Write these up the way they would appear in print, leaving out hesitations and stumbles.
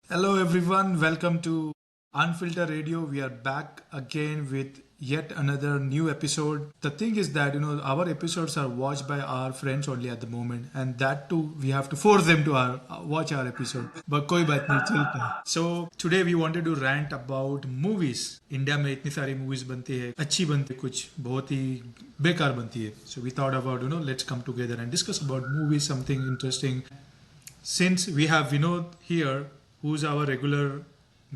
Hello, everyone. Welcome to Unfiltered Radio. We are back again with yet another new episode. The thing is that our episodes are watched by our friends only at the moment, and that too we have to force them to watch our episode. But कोई बात नहीं चलता है. So today we wanted to rant about movies. India में इतनी सारी movies बनती है, अच्छी बनती है, कुछ बहुत ही बेकार बनती है. So we thought about let's come together and discuss about movies, something interesting. Since we have Vinod here, who's our regular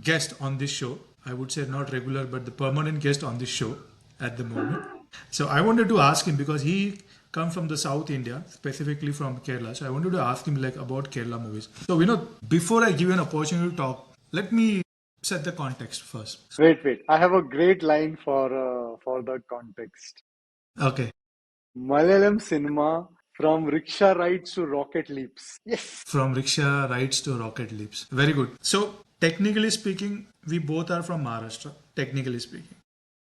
guest on this show, I would say not regular, but the permanent guest on this show at the moment. So I wanted to ask him because he comes from the South India, specifically from Kerala. So I wanted to ask him like about Kerala movies. So Vinod, before I give you an opportunity to talk, let me set the context first. Wait. I have a great line for the context. Okay. Malayalam cinema from rickshaw rides to rocket leaps. Yes. From rickshaw rides to rocket leaps. Very good. So technically speaking, we both are from Maharashtra. Technically speaking.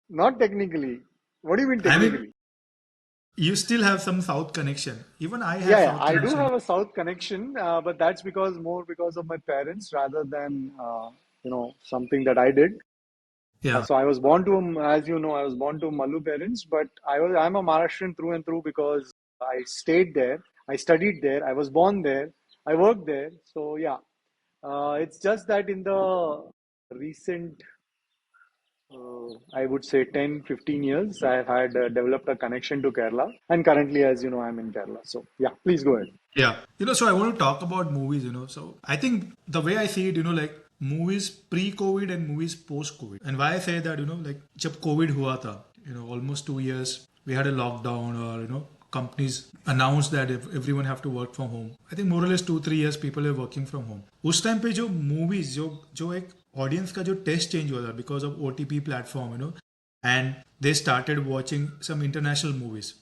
Not technically. What do you mean I mean, technically? you still have some South connection. Even I have Yeah, South I do connection. have a South connection, but that's more because of my parents rather than something that I did. Yeah. So I was born to, as you know, I was born to Malu parents, but I'm a Maharashtrian through and through because I stayed there, I studied there, I was born there, I worked there. So yeah, it's just that in the recent, I would say 10, 15 years, I have had developed a connection to Kerala, and currently, as you know, I'm in Kerala. So yeah, please go ahead. Yeah. So I want to talk about movies. So I think the way I see it, like movies pre-COVID and movies post-COVID. And why I say that, like जब COVID हुआ था, almost 2 years, we had a lockdown or, companies announced that if everyone have to work from home. I think more or less 2-3 years people are working from home. उस time पे जो movies जो एक audience का जो taste change हुआ था because of OTP platform, and they started watching some international movies,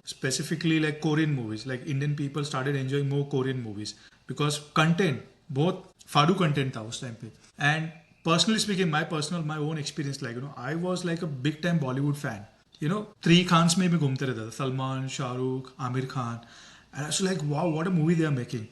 specifically like Korean movies. Like Indian people started enjoying more Korean movies because content, both फाड़ू content था उस time पे. And personally speaking, my own experience, like I was like a big time Bollywood fan. Three Khans में भी घूमते रहता था. Salman, Shah Rukh, Amir Khan, and I was like, wow, what a movie they are making.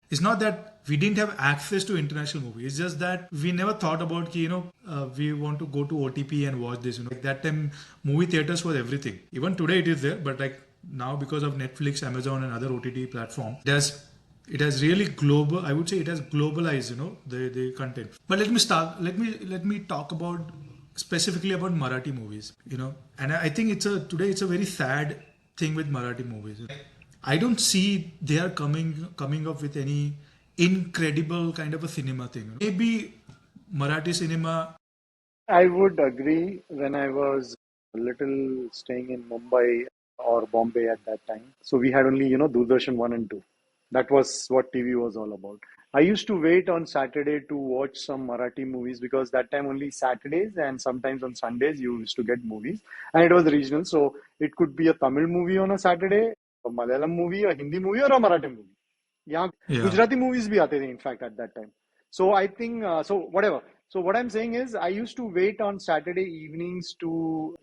It's not that we didn't have access to international movies. It's just that we never thought about we want to go to OTP and watch this. Like that time, movie theaters was everything. Even today it is there, but like now because of Netflix, Amazon, and other OTT platform, it has really global. I would say it has globalized. The content. But let me start. Let me talk about specifically about Marathi movies. And I think today it's a very sad thing with Marathi movies. I don't see they are coming up with any incredible kind of a cinema thing. Maybe Marathi cinema. I would agree when I was a little staying in Mumbai or Bombay at that time. So we had only, Doordarshan 1 and 2. That was what TV was all about. I used to wait on Saturday to watch some Marathi movies because that time only Saturdays and sometimes on Sundays you used to get movies. And it was regional. So it could be a Tamil movie on a Saturday, a Malayalam movie, a Hindi movie, or a Marathi movie. Yeah, Yeah. Gujarati movies bhi aate the, in fact, at that time. So I think, so whatever. So what I'm saying is, I used to wait on Saturday evenings to,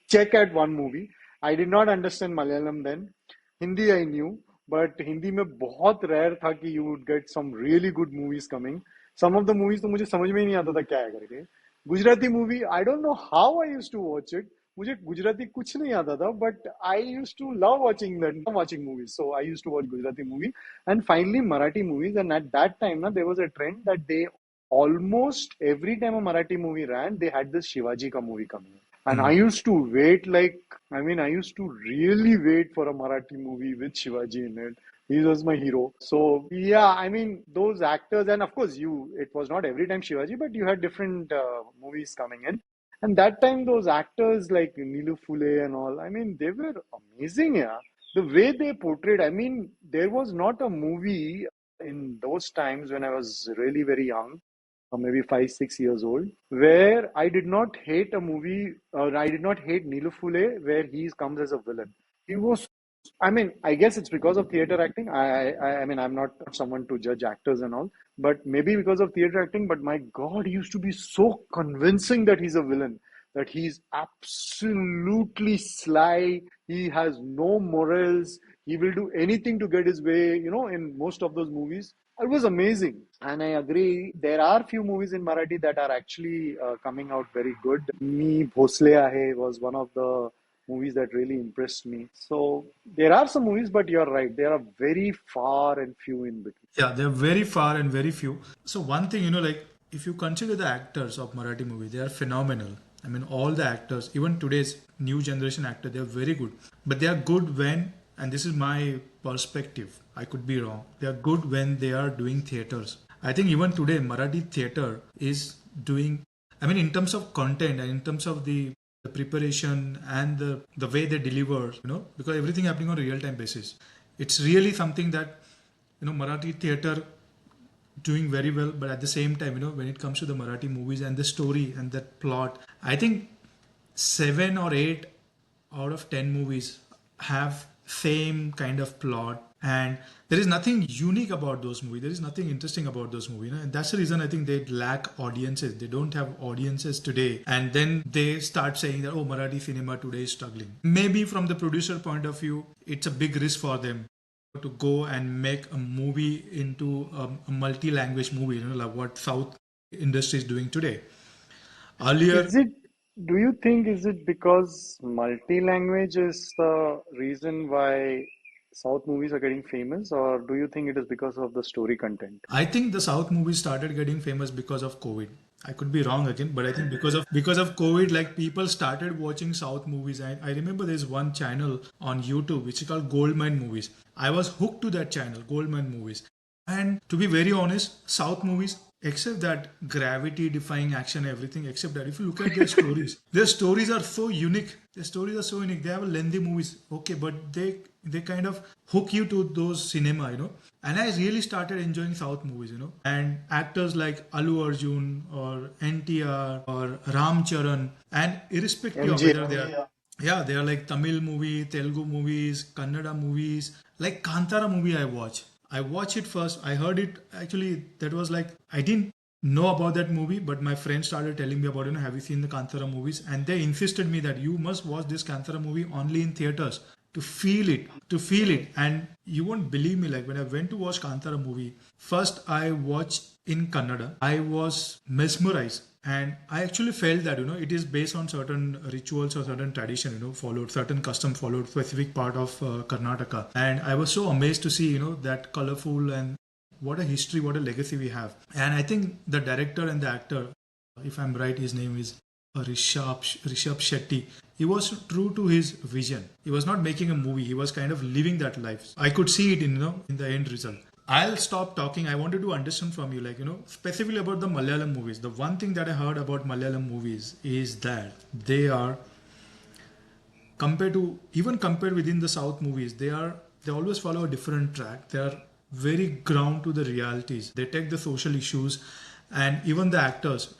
check at one movie. I did not understand Malayalam then. Hindi I knew, but Hindi में बहुत rare था कि you would get some really good movies coming. Some of the movies तो मुझे समझ में ही नहीं आता था क्या है करके. Gujarati movie, I don't know how I used to watch it. मुझे गुजराती कुछ नहीं आता था, but I used to love watching movies. So I used to watch Gujarati movie and finally Marathi movies. And at that time, there was a trend that they almost every time a Marathi movie ran, they had this Shivaji ka movie coming. And I used to wait I used to really wait for a Marathi movie with Shivaji in it. He was my hero. So yeah, those actors, and of course it was not every time Shivaji, but you had different movies coming in. And that time those actors like Neelu Phule and all, they were amazing, yeah. The way they portrayed, there was not a movie in those times when I was really very young, or maybe 5, 6 years old, where I did not hate a movie, or I did not hate Neelu Phule, where he comes as a villain. He was, I guess it's because of theater acting. I'm not someone to judge actors and all, but maybe because of theater acting. But my God, he used to be so convincing that he's a villain, that he's absolutely sly. He has no morals. He will do anything to get his way, in most of those movies. It was amazing, and I agree. There are few movies in Marathi that are actually coming out very good. Me Bhosle Ahe was one of the movies that really impressed me. So there are some movies, but you're right. There are very far and few in between. Yeah, they're very far and very few. So one thing, like if you consider the actors of Marathi movie, they are phenomenal. I mean, all the actors, even today's new generation actor, they are very good. But they are good when, and this is my perspective, I could be wrong. They are good when they are doing theaters. I think even today, Marathi theater is doing. I mean, in terms of content and in terms of the preparation and the way they deliver, because everything happening on a real time basis. It's really something that Marathi theater doing very well, but at the same time, when it comes to the Marathi movies and the story and that plot, I think 7 or 8 out of 10 movies have same kind of plot, and there is nothing unique about those movies. There is nothing interesting about those movies, and that's the reason I think they lack audiences. They don't have audiences today, and then they start saying that, oh, Marathi cinema today is struggling. Maybe from the producer point of view, it's a big risk for them to go and make a movie into a multi-language movie, like what South industry is doing today. Earlier, Is it, do you think, is it because multi-language is the reason why South movies are getting famous, or do you think it is because of the story content? I think the South movies started getting famous because of COVID. I could be wrong again, but I think because of COVID, like people started watching South movies. I remember there's one channel on YouTube which is called Goldmine Movies. I was hooked to that channel, Goldmine Movies. And to be very honest, South movies, except that gravity defying action, everything, except that if you look at their stories are so unique. Their stories are so unique. They have a lengthy movies, okay, but they kind of hook you to those cinema, And I really started enjoying South movies, And actors like Alu Arjun or NTR or Ram Charan, and irrespective of MJ. whether they are, yeah, they are like Tamil movie, Telugu movies, Kannada movies, like Kantara movie I watched it first. I heard it actually. That was like I didn't know about that movie, but my friends started telling me about, have you seen the Kantara movies? And they insisted me that you must watch this Kantara movie only in theaters to feel it. And you won't believe me, like when I went to watch Kantara movie, first I watched in Kannada. I was mesmerized. And I actually felt that, it is based on certain rituals or certain tradition, followed, certain custom followed, specific part of Karnataka. And I was so amazed to see, that colorful and what a history, what a legacy we have. And I think the director and the actor, if I'm right, his name is Rishabh Shetty. He was true to his vision. He was not making a movie. He was kind of living that life. I could see it in the end result. I'll stop talking. I wanted to understand from you, like, specifically about the Malayalam movies. The one thing that I heard about Malayalam movies is that they are compared within the South movies, they always follow a different track. They are very ground to the realities. They take the social issues, and even the actors,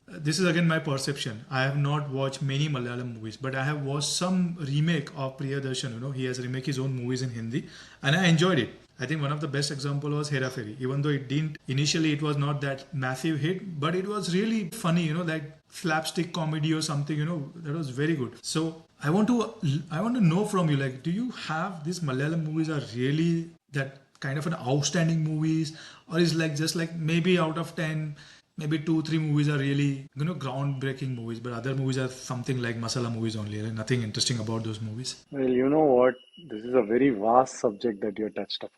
this is again my perception. I have not watched many Malayalam movies, but I have watched some remake of Priyadarshan. He has remake his own movies in Hindi, and I enjoyed it. I think one of the best example was Hera Fairy. Even though it didn't initially, it was not that massive hit, but it was really funny. Like slapstick comedy or something. That was very good. So I want to know from you, like, do you have these Malayalam movies are really that kind of an outstanding movies, or is like just like maybe out of 10, maybe 2 3 movies are really groundbreaking movies, but other movies are something like masala movies only, and nothing interesting about those movies. Well, you know what? This is a very vast subject that you touched upon.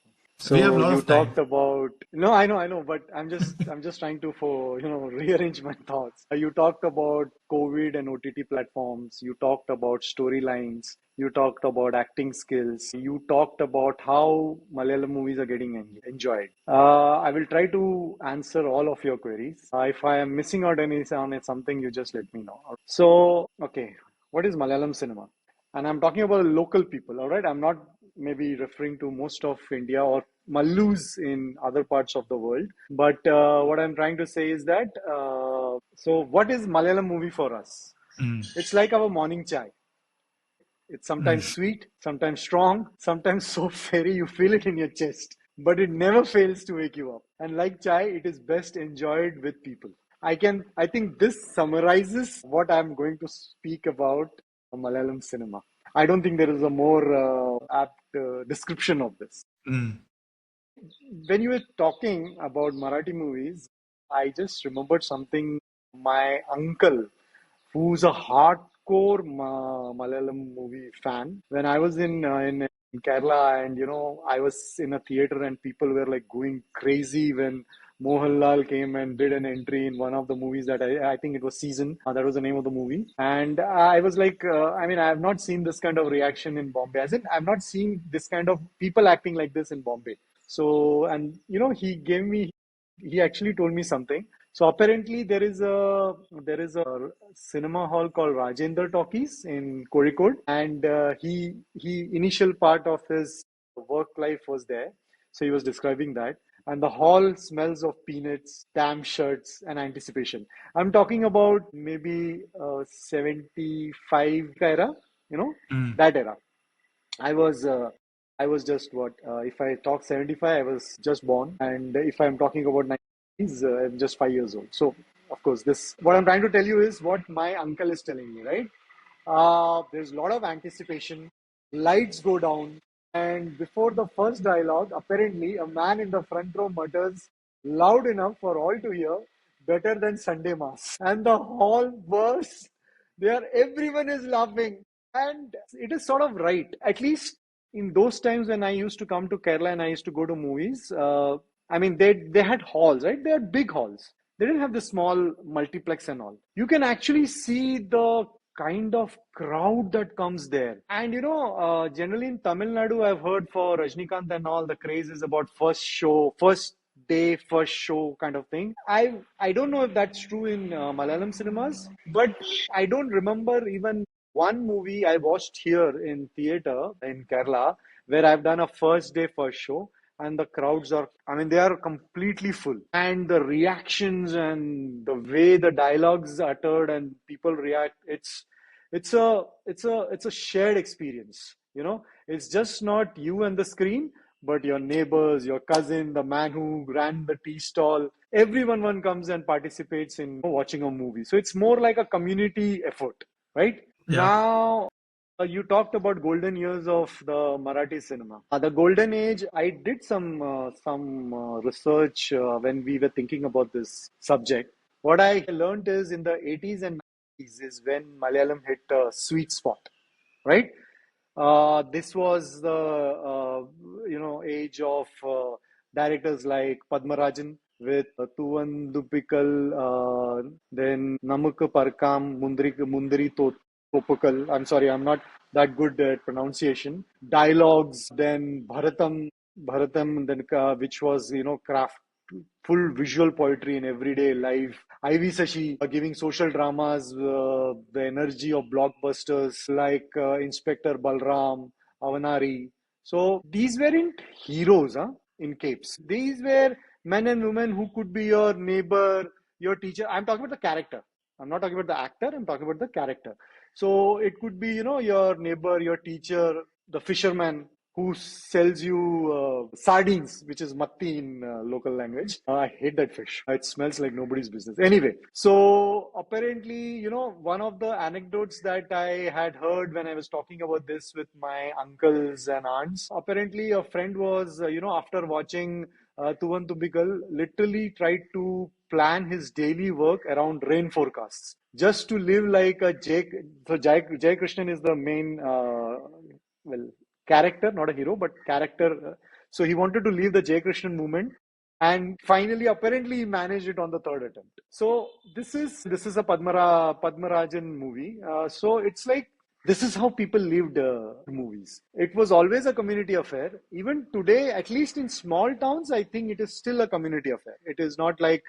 We have a So lot you of time. talked about, no, I know, but I'm just trying to rearrange my thoughts. You talked about COVID and OTT platforms. You talked about storylines. You talked about acting skills. You talked about how Malayalam movies are getting enjoyed. I will try to answer all of your queries. If I am missing out on something, you just let me know. So, okay, what is Malayalam cinema? And I'm talking about local people, all right? I'm not maybe referring to most of India or Mallus in other parts of the world. But what I'm trying to say is that, so what is Malayalam movie for us? Mm. It's like our morning chai. It's sometimes Mm. sweet, sometimes strong, sometimes so fairy you feel it in your chest. But it never fails to wake you up. And like chai, it is best enjoyed with people. I think this summarizes what I'm going to speak about Malayalam cinema. I don't think there is a more apt description of this. Mm. when you were talking about Marathi movies, I just remembered something. My uncle, who's a hardcore Malayalam movie fan, when I was in Kerala, and I was in a theater, and people were like going crazy when Mohanlal came and did an entry in one of the movies that I think it was Season. That was the name of the movie, and I was like, I mean, I have not seen this kind of reaction in Bombay. As in, I've not seen this kind of people acting like this in Bombay. So, and he actually told me something. So apparently there is a cinema hall called Rajendra Talkies in Kozhikode, and he initial part of his work life was there. So he was describing that, and the hall smells of peanuts, damp shirts, and anticipation. I'm talking about maybe 75 era, Mm. that era. I was uh, I was just what if I talk 75, I was just born, and if I'm talking about 90s, I'm just 5 years old. So of course, this what I'm trying to tell you is what my uncle is telling me, right? There's a lot of anticipation. Lights go down, and before the first dialogue, apparently a man in the front row mutters loud enough for all to hear, "Better than Sunday Mass," and the hall bursts. Everyone is laughing, and it is sort of right. At least in those times when I used to come to Kerala and I used to go to movies, I mean they had halls, right? They had big halls. They didn't have the small multiplex and all. You can actually see the kind of crowd that comes there. And generally in Tamil Nadu, I've heard for Rajnikant and all, the craze is about first show, first day, first show kind of thing. I don't know if that's true in Malayalam cinemas, but I don't remember even one movie I watched here in theater in Kerala where I've done a first day, first show, and the crowds are, I mean, they are completely full, and the reactions and the way the dialogues are uttered and people react, it's a shared experience. It's just not you and the screen, but your neighbors, your cousin, the man who ran the tea stall, everyone one comes and participates in watching a movie. So it's more like a community effort, right? Yeah. Now, you talked about golden years of the Marathi cinema. The golden age, I did some research when we were thinking about this subject. What I learned is in the 80s and 90s is when Malayalam hit a sweet spot, right? This was the age of directors like Padmarajan with Tuvandupikal, then Namukku Parkam, Mundari Topukal. I'm sorry, I'm not that good at pronunciation. Dialogues, then Bharatam, then which was craft full visual poetry in everyday life. Ivy Sashi giving social dramas, the energy of blockbusters like Inspector Balram, Avanari. So these weren't heroes, in capes. These were men and women who could be your neighbor, your teacher. I'm talking about the character. I'm not talking about the actor. I'm talking about the character. So it could be, your neighbor, your teacher, the fisherman who sells you sardines, which is matti in local language. I hate that fish. It smells like nobody's business. Anyway, so apparently, one of the anecdotes that I had heard when I was talking about this with my uncles and aunts, apparently a friend was, after watching Tuvan Tubikal, literally tried to plan his daily work around rain forecasts just to live like a Jay. So Jay Krishnan is the main, well, character, not a hero, but character. So he wanted to leave the Jay Krishnan movement, and finally, apparently, he managed it on the third attempt. So this is a Padmarajan movie. So it's like this is how people lived movies. It was always a community affair. Even today, at least in small towns, I think it is still a community affair. It is not like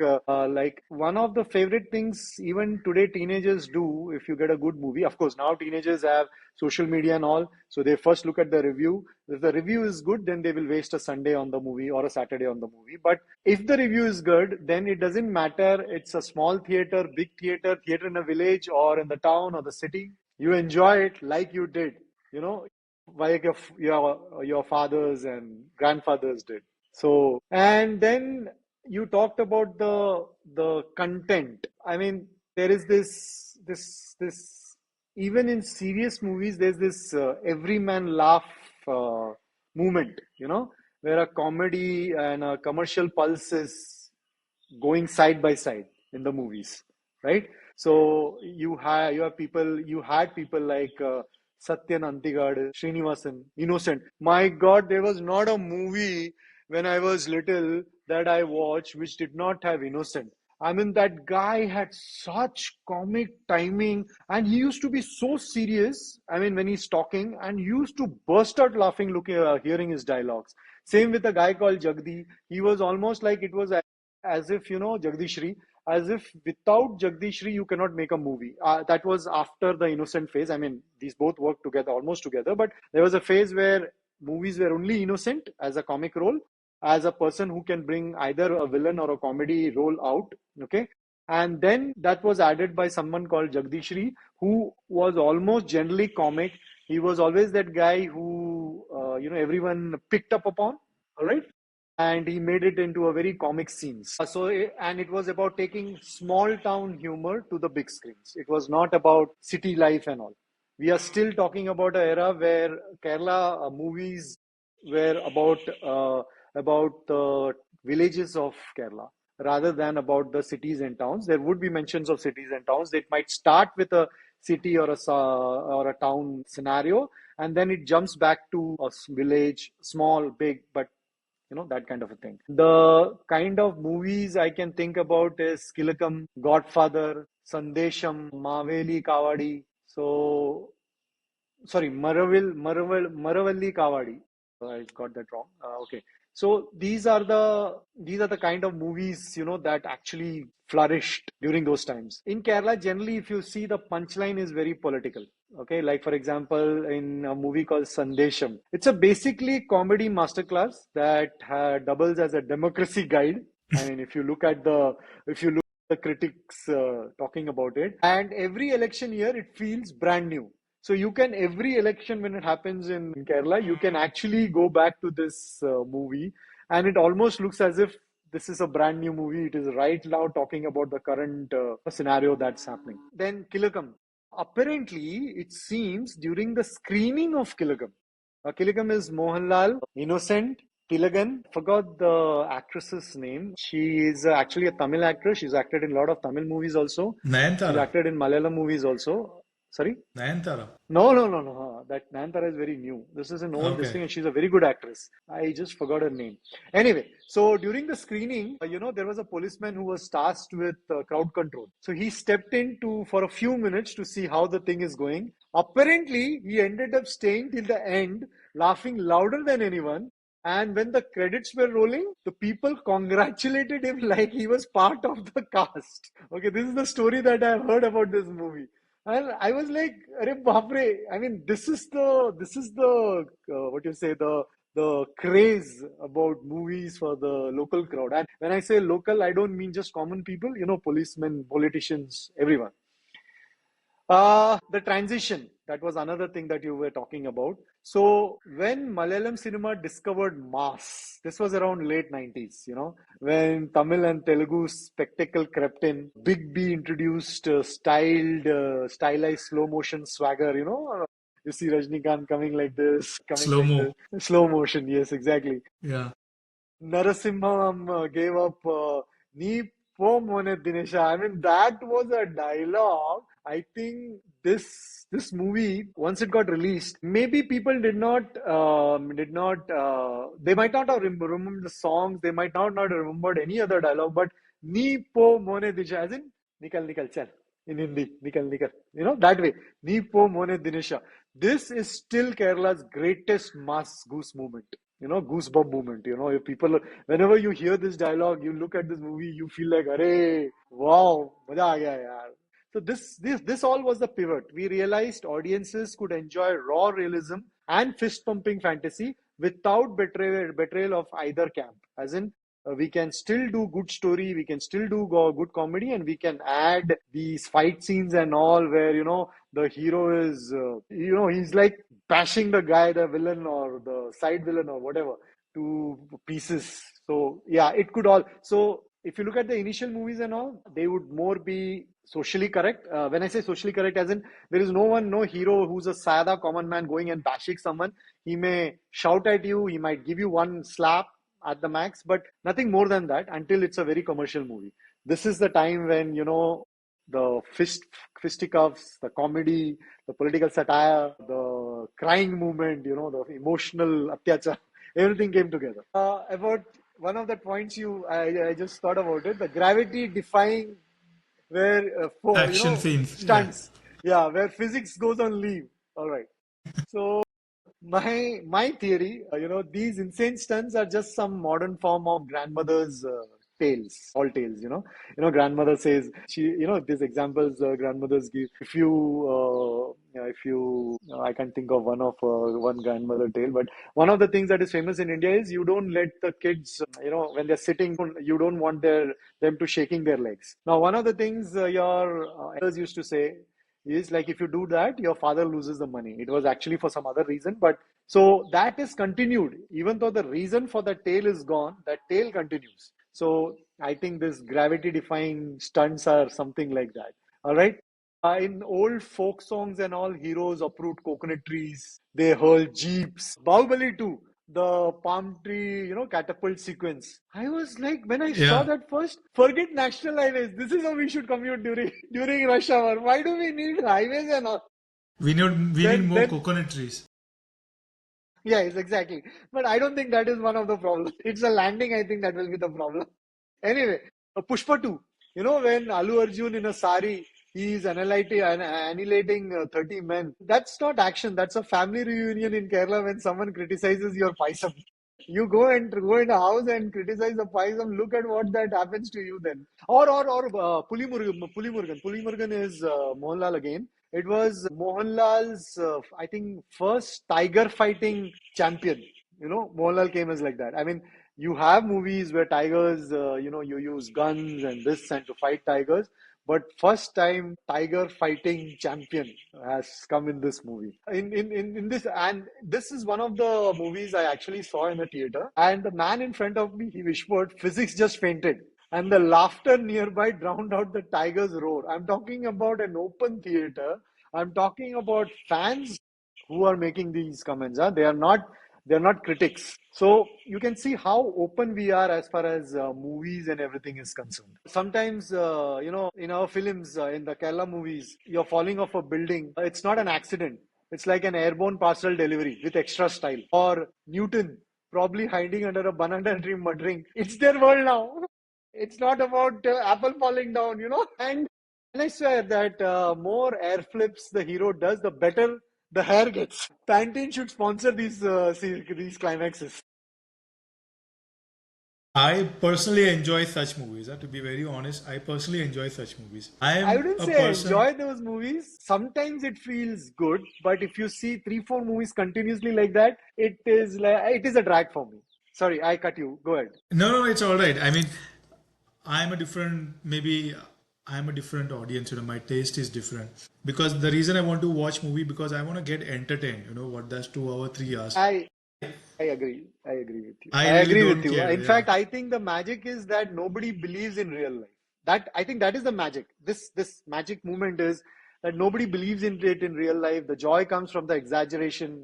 one of the favorite things even today teenagers do. If you get a good movie, of course, now teenagers have social media and all, so they first look at the review. If the review is good, then they will waste a Sunday on the movie or a Saturday on the movie. But if the review is good, then it doesn't matter. It's a small theater, big theater in a village or in the town or the city. You enjoy it like you did, you know, like your fathers and grandfathers did. So, and then you talked about the content. I mean, there is this even in serious movies, there's this every man laugh movement. where a comedy and a commercial pulse is going side by side in the movies, right? So you had people like Satyan Antigad, Srinivasan, Innocent. My God, there was not a movie when I was little that I watched which did not have Innocent. I mean, that guy had such comic timing, and he used to be so serious. I mean, when he's talking, and used to burst out laughing, looking, hearing his dialogues. Same with a guy called Jagdi. He was almost like it was as if Jagdishri, as if without Jagdishri you cannot make a movie. That was after the Innocent phase. I mean, these both worked together, almost together, but there was a phase where movies were only Innocent as a comic role, as a person who can bring either a villain or a comedy role out. Okay. And then that was added by someone called Jagdishri, who was almost generally comic. He was always that guy who everyone picked up upon. All right, and he made it into a very comic scenes. And it was about taking small town humor to the big screens. It was not about city life and all. We are still talking about an era where Kerala movies were about the villages of Kerala rather than about the cities and towns. There would be mentions of cities and towns. It might start with a city or a town scenario, and then it jumps back to a village, small, big, but that kind of a thing. The kind of movies I can think about is Kilakam, Godfather, Sandesham, Maveli Kavadi. So sorry, Maravalli Kavadi. I got that wrong. Okay. So these are the kind of movies that actually flourished during those times. In Kerala, generally, if you see, the punchline is very political. Okay, like for example, in a movie called Sandesham, it's a basically comedy masterclass that doubles as a democracy guide. I mean, if you look at the critics talking about it, and every election year it feels brand new. So every election when it happens in Kerala, you can actually go back to this movie, and it almost looks as if this is a brand new movie. It is right now talking about the current scenario that's happening. Then Kilakam. Apparently, it seems during the screening of Kilakam, Kilakam is Mohanlal, Innocent, Tilagan. Forgot the actress's name. She is actually a Tamil actress. She's acted in a lot of Tamil movies also. She's Nayantara. acted in Malayalam movies also. Sorry? Nayantara. No, no, no, no. That Nayantara is very new. This is an old this Okay. thing, and she's a very good actress. I just forgot her name. Anyway, so during the screening, there was a policeman who was tasked with crowd control. So he stepped in for a few minutes to see how the thing is going. Apparently, he ended up staying till the end, laughing louder than anyone. And when the credits were rolling, the people congratulated him like he was part of the cast. Okay, this is the story that I've heard about this movie. And I was like, "Arey baapre!" I mean, this is the what you say, the craze about movies for the local crowd. And when I say local, I don't mean just common people. Policemen, politicians, everyone. The transition, that was another thing that you were talking about. So when Malayalam cinema discovered mass, this was around late 90s, when Tamil and Telugu spectacle crept in, Big B introduced stylized slow motion swagger, you see Rajnikant coming like this, coming Slow like mo. this. Slow motion, yes, exactly. Yeah. Narasimham gave up Ni Po Mone Dinesha. I mean, that was a dialogue. I think this movie, once it got released, maybe people they might not have remembered the songs, they might not have remembered any other dialogue, but Ni Po Mone Dinesha, as in Nikal Nikal Chal in Hindi, Nikal Nikal, that way. Ni Po Mone Dinesha. This is still Kerala's greatest mass goose movement. Goosebump moment. If people, whenever you hear this dialogue, you look at this movie, you feel like, "Arey, wow, maza aa gaya yaar." So this all was the pivot. We realized audiences could enjoy raw realism and fist pumping fantasy without betrayal of either camp. As in, we can still do good story, we can still do good comedy, and we can add these fight scenes and all where the hero is he's like bashing the guy, the villain or the side villain or whatever, to pieces. So yeah, it could all. So if you look at the initial movies and all, they would more be socially correct. When I say socially correct, as in there is no one, no hero who's a sada common man going and bashing someone. He may shout at you, he might give you one slap at the max, but nothing more than that until it's a very commercial movie. This is the time when, the fisticuffs, the comedy, the political satire, the crying movement, the emotional atyachar, everything came together. About one of the points I just thought about it, the gravity defying where for Action scenes. Yeah. stunts, yeah, where physics goes on leave. All right. So my theory, these insane stunts are just some modern form of grandmother's tales, all tales. Grandmother says she, these examples grandmothers give. I can't think of one grandmother tale, but one of the things that is famous in India is you don't let the kids, when they're sitting, you don't want them to shaking their legs. Now, one of the things your elders used to say is like if you do that, your father loses the money. It was actually for some other reason, but so that is continued. Even though the reason for the tail is gone, that tail continues. So I think this gravity defying stunts are something like that. All right. In old folk songs and all, heroes uproot coconut trees, they hurl jeeps. Bahubali too, the palm tree, catapult sequence. I was like, when I saw Yeah. that first, forget national highways. This is how we should commute during rush hour. Why do we need highways and all? We need Then more then coconut trees. yes, exactly. But I don't think that is one of the problems. It's a landing, I think that will be the problem. Anyway, Pushpa 2. When Alu Arjun in a sari, he is annihilating 30 men. That's not action. That's a family reunion in Kerala when someone criticizes your paisam. You go in a house and criticize the paisam. Look at what that happens to you then. Or Pulimurgan. Pulimurgan is Mohanlal again. It was Mohanlal's, I think, first tiger fighting champion. Mohanlal came as like that. I mean, you have movies where tigers, you use guns and this and to fight tigers. But first time tiger fighting champion has come in this movie. In this, and this is one of the movies I actually saw in the theater. And the man in front of me, he whispered, "Physics just fainted." And the laughter nearby drowned out the tiger's roar. I'm talking about an open theater. I'm talking about fans who are making these comments. Huh? They're not critics. So you can see how open we are as far as movies and everything is concerned. Sometimes, in our films, in the Kerala movies, you're falling off a building. It's not an accident. It's like an airborne parcel delivery with extra style. Or Newton probably hiding under a banana tree muttering, "It's their world now." It's not about apple falling down. And I swear that more air flips the hero does, the better the hair gets. Pantene should sponsor these climaxes. I personally enjoy such movies. To be very honest, I personally enjoy such movies. I I am wouldn't a say I person. enjoy those movies. Sometimes it feels good, but if you see three, four movies continuously like that, it is a drag for me. Sorry, I cut you. Go ahead. No, no, it's all right. I mean, I'm a different, maybe I'm a different audience. My taste is different. Because the reason I want to watch movie because I want to get entertained. What that's 2 hours, 3 hours. I I agree. I agree with you. I I really agree with don't you. care. In Yeah. fact, I think the magic is that nobody believes in real life. That I think that is the magic. This magic moment is that nobody believes in it in real life. The joy comes from the exaggeration.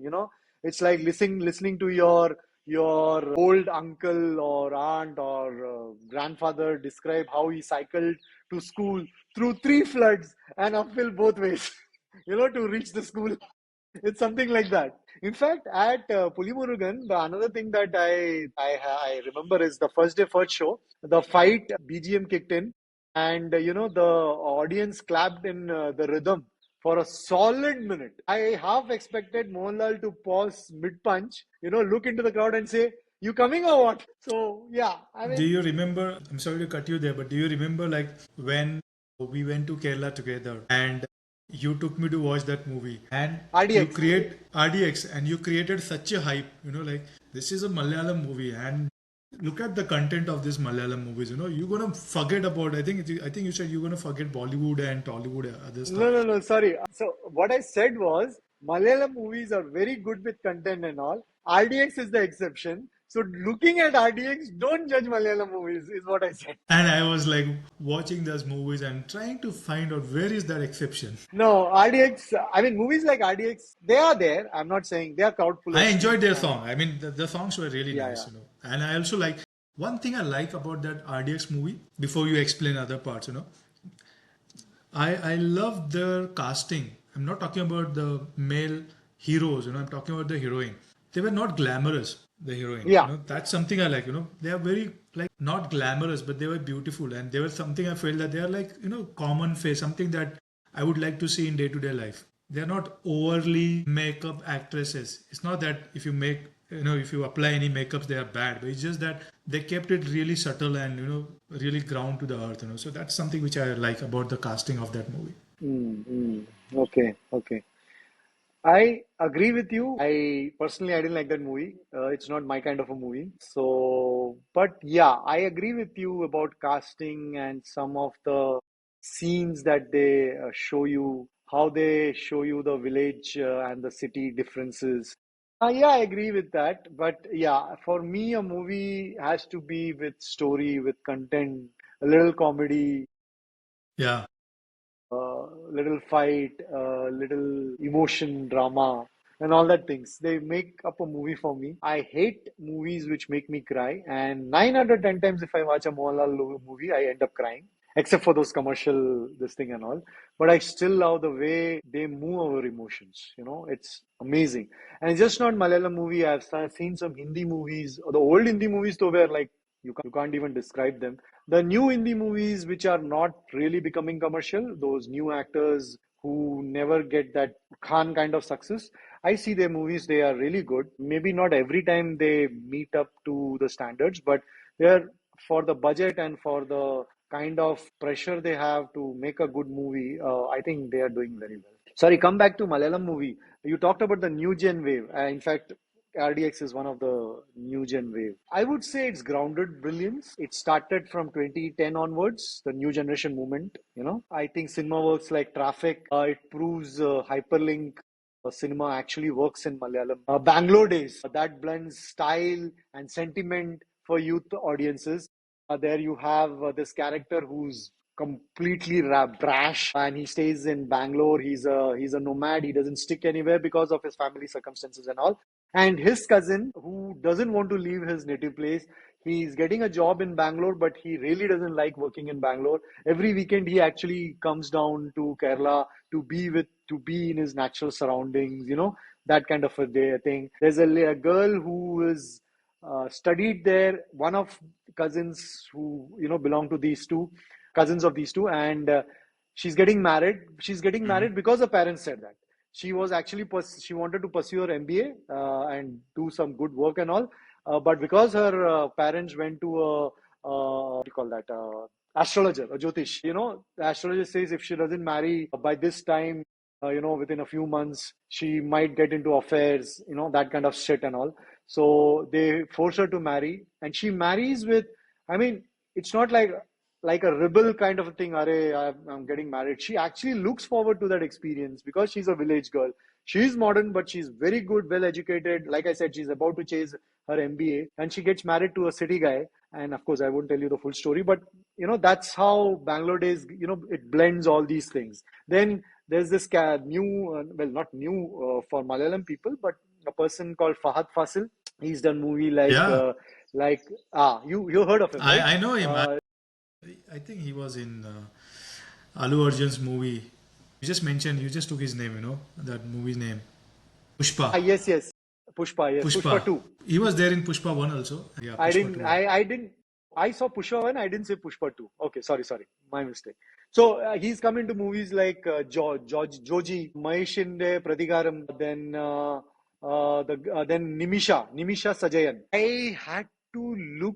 It's like listening to your old uncle or aunt or grandfather describe how he cycled to school through three floods and uphill both ways. To reach the school. It's something like that. In fact, at Pulimurugan, the another thing that I remember is the first day first show, the fight BGM kicked in, and the audience clapped in the rhythm for a solid minute. I half expected Mohanlal to pause mid punch, look into the crowd and say, "You coming or what?" So yeah, I Do mean you remember? I'm sorry to cut you there, but do you remember like when we went to Kerala together and you took me to watch that movie and you RDX. create RDX and you created such a hype, like this is a Malayalam movie and look at the content of this Malayalam movies, you're gonna forget about I think you said you're gonna forget Bollywood and Tollywood and other No, stuff. no, no, sorry. So what I said was Malayalam movies are very good with content and all. RDX is the exception. So looking at RDX, don't judge Malayalam movies, is what I said. And I was like watching those movies and trying to find out where is that exception. No, RDX, I mean, movies like RDX, they are there. I'm not saying they are crowd I pullers too. enjoyed their And song. I mean, the songs were really yeah, nice, yeah. And I also like one thing I like about that RDX movie. Before you explain other parts. I love their casting. I'm not talking about the male heroes. I'm talking about the heroine. They were not glamorous, the heroine. Yeah. That's something I like. They are very like not glamorous, but they were beautiful, and they were something I felt that they are like common face, something that I would like to see in day to day life. They are not overly makeup actresses. It's not that if you make if you apply any makeups they are bad, but it's just that they kept it really subtle and really ground to the earth. So that's something which I like about the casting of that movie. Okay, okay. I agree with you. I personally I didn't like that movie. It's not my kind of a movie. So, but yeah, I agree with you about casting and some of the scenes that they show you, how they show you the village and the city differences. Yeah, I agree with that. But yeah, for me, a movie has to be with story, with content, a little comedy, Yeah. little fight, little emotion, drama, and all that things. They make up a movie for me. I hate movies which make me cry, and 9 out of 10 times, if I watch a Mohanlal movie, I end up crying. Except for those commercial, this thing and all. But I still love the way they move our emotions. It's amazing. And it's just not Malayalam movie. I've seen some Hindi movies, or the old Hindi movies, though, where like you can't even describe them. The new Hindi movies, which are not really becoming commercial, those new actors who never get that Khan kind of success, I see their movies, they are really good. Maybe not every time they meet up to the standards, but they're for the budget and for the kind of pressure they have to make a good movie, I think they are doing very well. Sorry, come back to Malayalam movie. You talked about the new gen wave. In fact, RDX is one of the new gen wave. I would say it's grounded brilliance. It started from 2010 onwards, the new generation movement. I think cinema works like traffic. It proves hyperlink cinema actually works in Malayalam. Bangalore days, that blends style and sentiment for youth audiences. There you have this character who's completely brash, and he stays in Bangalore. He's a nomad. He doesn't stick anywhere because of his family circumstances and all. And his cousin, who doesn't want to leave his native place, he's getting a job in Bangalore, but he really doesn't like working in Bangalore. Every weekend, he actually comes down to Kerala to be in his natural surroundings. That kind of a thing. There's a girl who is studied there. One of cousins who belong to these two cousins of these two, and she's getting married. She's getting Mhm. married because her parents said that she was actually she wanted to pursue her MBA and do some good work and all, but because her parents went to a what do you call that, astrologer, a Jyotish. The astrologer says if she doesn't marry by this time, within a few months, she might get into affairs, that kind of shit and all. So they force her to marry, and she marries with, I mean, it's not like a rebel kind of a thing. I'm getting married. She actually looks forward to that experience because she's a village girl. She's modern, but she's very good, well educated. Like I said, she's about to chase her MBA, and she gets married to a city guy. And of course, I won't tell you the full story, but that's how Bangalore days. It blends all these things. Then there's this new, well, not new for Malayalam people, but a person called Fahad Fasil. He's done movie Yeah, like you heard of him, right? I know him. Uh, I think he was in Alu Arjun's movie. You just took his name, that movie's name. Pushpa. yes, yes, Pushpa, yes, Pushpa Pushpa. 2. He was there in Pushpa 1 also. Yeah, Pushpa 2. I didn't, I saw Pushpa 1, I didn't say Pushpa 2. Okay, sorry, my mistake. So he's come into movies like Joji, Maheshinde, Pratikaram, then then Nimisha Sajayan. I had to look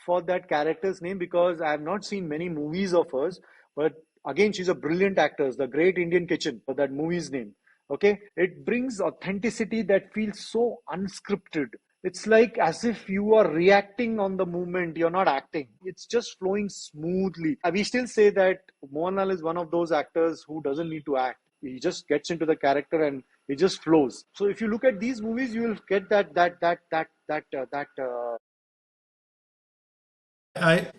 for that character's name because I have not seen many movies of hers, but again, she's a brilliant actress, The Great Indian Kitchen, that movie's name. Okay, it brings authenticity that feels so unscripted. It's like as if you are reacting on the moment, you're not acting. It's just flowing smoothly. We still say that Mohanlal is one of those actors who doesn't need to act. He just gets into the character and It just flows. So if you look at these movies, you will get that.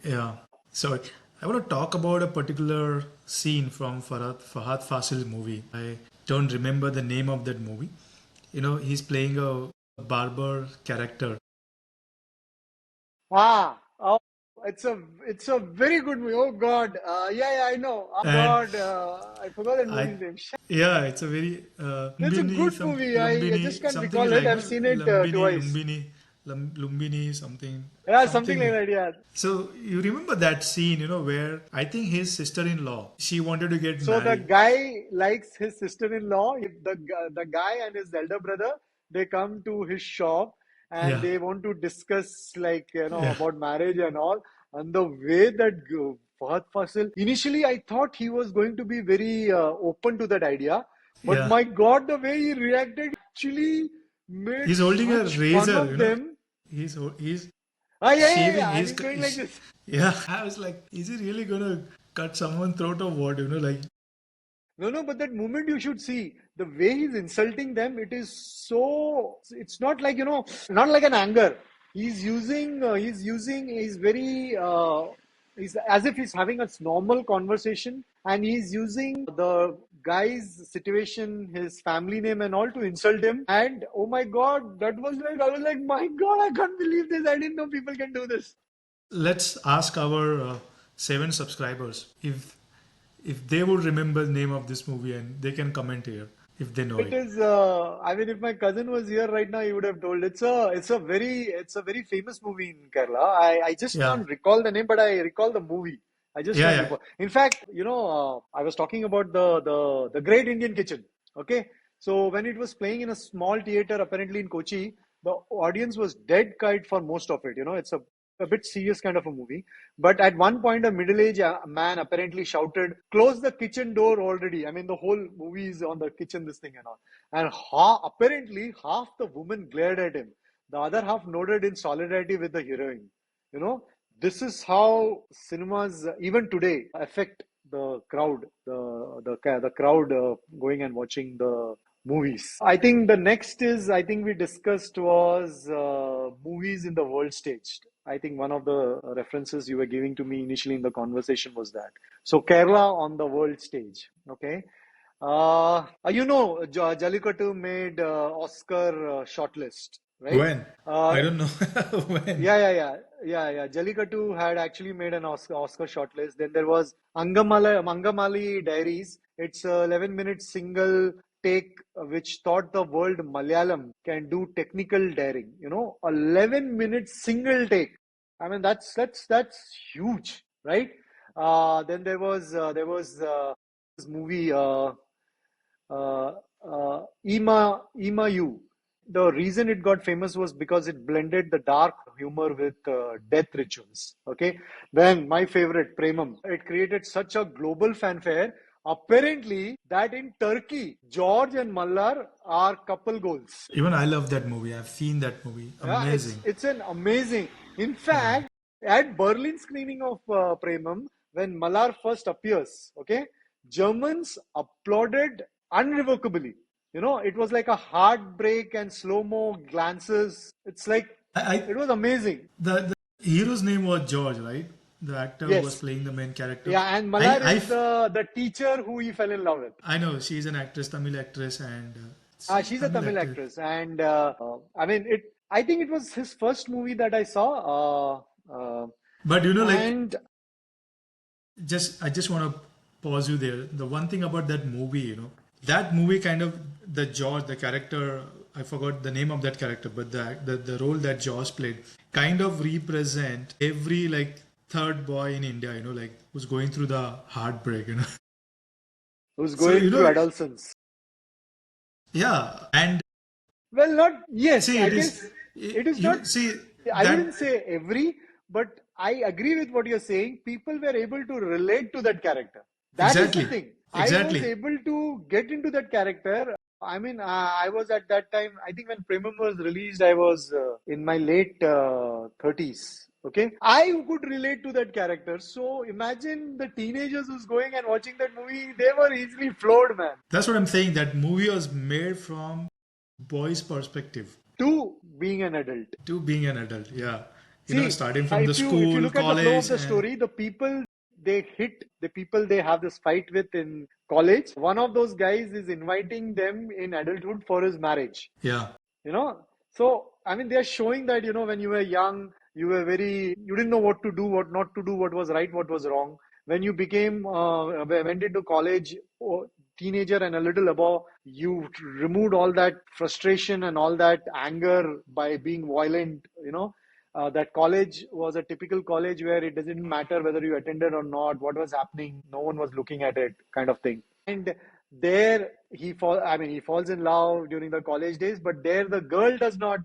Yeah. So I want to talk about a particular scene from Fahad Fasil's movie. I don't remember the name of that movie. He's playing a barber character. Oh, it's a very good movie. Oh God, yeah, I know. Oh And God, I forgot that I movie's name. yeah, it's a very It's a Lumbini, good some movie. I just Lumbini, can't something recall it. like I've seen it twice. Lumbini, Yeah, something like something. that. Yeah. So you remember that scene, where I think his sister-in-law, she wanted to get So the married. guy likes his sister-in-law. The guy and his elder brother, they come to his shop and Yeah, they want to discuss yeah, about marriage and all. And the way that Fahad Fasil, initially I thought he was going to be very open to that idea, but yeah. my God, the way he reacted actually made He's holding a such fun razor, of them. he's Yeah, shaving and his. he's going like this. Yeah, I was like, is he really gonna cut someone's throat or what? Like, No, but that moment you should see the way he's insulting them. It is so. It's not like not like an anger. He's very. He's as if he's having a normal conversation, and he's using the guy's situation, his family name, and all to insult him. And oh my God, I was like, my God, I can't believe this. I didn't know people can do this. let's ask our 7 subscribers if they would remember the name of this movie and they can comment here if they know It it. is. I mean, if my cousin was here right now, he would have told. It's a very famous movie in Kerala. I just Yeah, can't recall the name, but I recall the movie. I just yeah, can't yeah. recall. In fact, I was talking about the Great Indian Kitchen. Okay, so when it was playing in a small theater, apparently in Kochi, the audience was dead kite for most of it. It's a bit serious kind of a movie. But at one point, a middle-aged man apparently shouted, "Close the kitchen door already." I mean, the whole movie is on the kitchen, this thing and all. And apparently, half the women glared at him. The other half nodded in solidarity with the heroine. You know, this is how cinemas, even today, affect the crowd, the crowd going and watching the movies. I think the next is, I think we discussed was movies in the world stage. I think one of the references you were giving to me initially in the conversation was that. So Kerala on the world stage. Okay. Jallikattu made Oscar shortlist, right? When? Uh, I don't know. When? yeah. Jallikattu had actually made an Oscar shortlist. Then there was Mangamali Diaries. It's a 11-minute single take which thought the world Malayalam can do technical daring. 11-minute single take. I mean, that's huge, right? Then there was this movie uh, Ima You. The reason it got famous was because it blended the dark humor with death rituals. Okay, then my favorite Premam. It created such a global fanfare. Apparently, that in Turkey, George and Mallar are couple goals. Even I love that movie. I've seen that movie. Yeah, it's Amazing. it's an amazing. In Yeah. fact, at Berlin screening of Premam, when Malar first appears, okay, Germans applauded unrevocably. It was like a heartbreak and slow-mo glances. It's like I it was amazing. the hero's name was George, right? The actor who was Yes. playing the main character. Yeah, and I Malar I is the teacher who he fell in love with. I know she's an actress, Tamil actress, and she's She's a Tamil Tamil actress. actress, and I mean it. I think it was his first movie that I saw. But like And I just want to pause you there. The one thing about that movie, that movie kind of the George, the character, I forgot the name of that character, but the role that George played kind of represent every like third boy in India, like who's going through the heartbreak. who's So going through adolescence. yeah, and Well, not, yes, see, I guess it is not, you see I that wouldn't say every, but I agree with what you're saying. People were able to relate to that character. That is the exactly, thing. I was exactly. able to get into that character. I mean, I was at that time, I think when Premium was released, I was in my late 30s. Okay, I could relate to that character. So imagine the teenagers who's going and watching that movie, they were easily floored, man. That's what I'm saying. That movie was made from boy's perspective To being an adult. to being an adult. Yeah, See, starting from the if you school, look at the flow of college, the and story, the people they hit, the people they have this fight with in college, one of those guys is inviting them in adulthood for his marriage. yeah, You know, so I mean, they're showing that when you were young, you didn't know what to do, what not to do, what was right, what was wrong. When you went into college, or teenager and a little above, you removed all that frustration and all that anger by being violent. That college was a typical college where it doesn't matter whether you attended or not, what was happening, no one was looking at it, kind of thing. And there he falls in love during the college days, but there the girl does not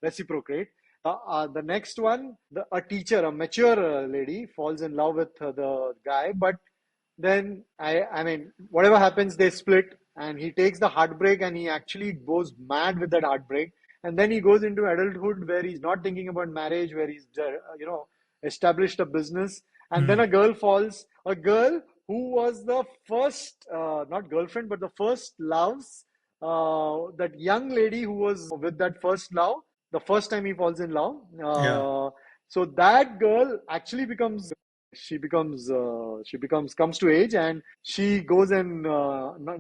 reciprocate. The next one, a teacher, a mature lady, falls in love with the guy, but then I mean, whatever happens, they split, and he takes the heartbreak, and he actually goes mad with that heartbreak, and then he goes into adulthood where he's not thinking about marriage, where he's established a business, and then Hmm. a girl who was the first, not girlfriend, but the first loves, that young lady who was with that first love, the first time he falls in love. Yeah, So that girl actually comes to age, and she goes and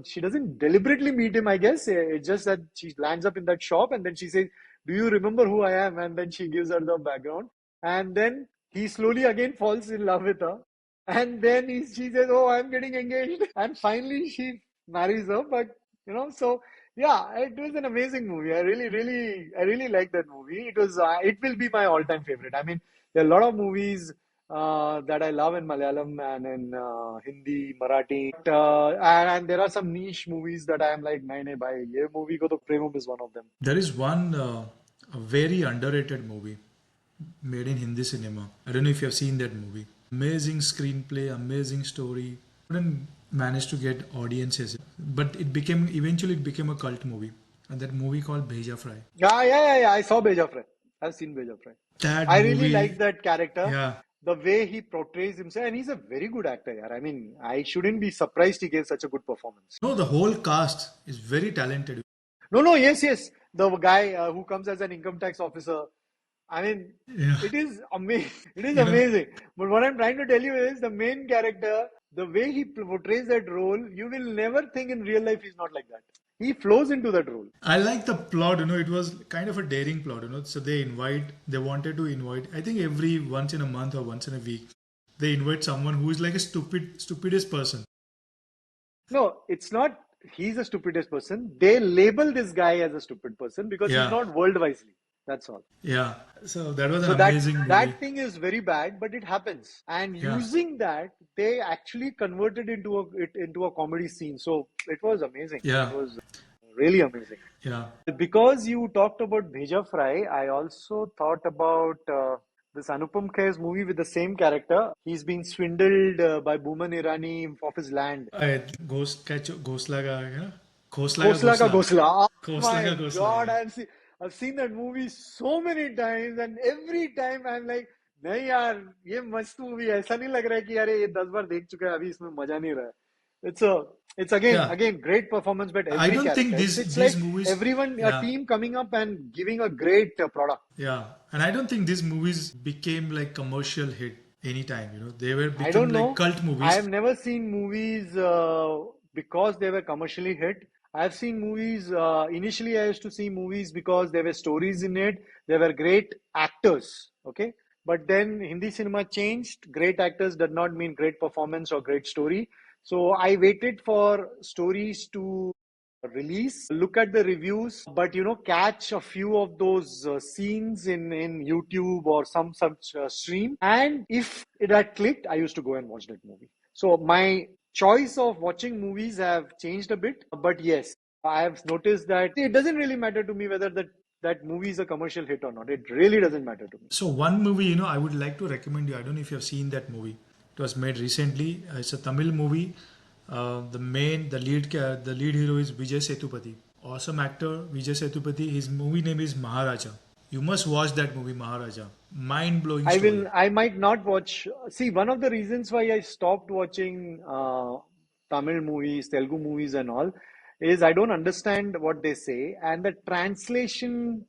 she doesn't deliberately meet him, I guess. It's just that she lands up in that shop, and then she says, do you remember who I am? And then she gives her the background, and then he slowly again falls in love with her, and then she says, oh, I'm getting engaged, and finally she marries her. But so yeah, it was an amazing movie. I really like that movie. It will be my all-time favorite. I mean, there are a lot of movies that I love in Malayalam and in Hindi, Marathi. And there are some niche movies that I am like, nahi, nahi, bhai, ye movie ko to Premum is one of them. there is one a very underrated movie made in Hindi cinema. I don't know if you have seen that movie. Amazing screenplay, amazing story. Couldn't manage to get audiences, but eventually it became a cult movie. And that movie called Bheja Fry. Yeah. I saw Beja Fry. I've seen Beja Fry. That I really like movie, that character, yeah. the way he portrays himself, and he's a very good actor. Yeah, I mean, I shouldn't be surprised he gave such a good performance. No, the whole cast is very talented. No, yes. The guy who comes as an income tax officer. I mean, Yeah, it is amazing. It is you know, amazing. But what I'm trying to tell you is the main character, the way he portrays that role, you will never think in real life he's not like that. He flows into that role. I like the plot. It was kind of a daring plot. So they wanted to invite. I think every once in a month or once in a week, they invite someone who is like a stupidest person. No, it's not he's the stupidest person. They label this guy as a stupid person because he's Yeah, not world wisely. That's all. yeah. So that was an So that amazing movie. that thing is very bad, but it happens. And Yeah, using that, they actually converted it into a comedy scene. So it was amazing. It yeah, was really amazing. yeah. Because you talked about Bheja Fry, I also thought about this Anupam Kher's movie with the same character. He's been swindled by Booman Irani of his land. घोसला का क्या? घोसला का Khosla ka घोसला. Ghosla. Oh घोसला my का घोसला. God, Yeah. I've seen that movie so many times, and every time I'm like, नहीं यार, ये मस्त मूवी है. ऐसा नहीं लग रहा है कि यार ये 10 बार देख चुका है, अभी इसमें मजा नहीं रहा है. It's a, it's Yeah. again great performance by I every don't think character. It's these like movies. everyone, a Yeah, team coming up and giving a great product. yeah. And I don't think these movies became like commercial hit anytime. They were I become don't like know. cult I movies. have never seen movies because they were commercially hit. I've seen movies, initially I used to see movies because there were stories in it. There were great actors. Okay. But then Hindi cinema changed. Great actors did not mean great performance or great story. So I waited for stories to release, look at the reviews, but catch a few of those scenes in YouTube or some such stream. And if it had clicked, I used to go and watch that movie. So my choice of watching movies have changed a bit, but yes, I have noticed that it doesn't really matter to me whether that movie is a commercial hit or not. It really doesn't matter to me. So one movie, I would like to recommend you. I don't know if you have seen that movie. It was made recently. It's a Tamil movie. The lead hero is Vijay Sethupathi. Awesome actor, Vijay Sethupathi. His movie name is Maharaja. You must watch that movie, Maharaja. Mind blowing I story. will. I might not watch. See, one of the reasons why I stopped watching Tamil movies, Telugu movies, and all is I don't understand what they say, and the translation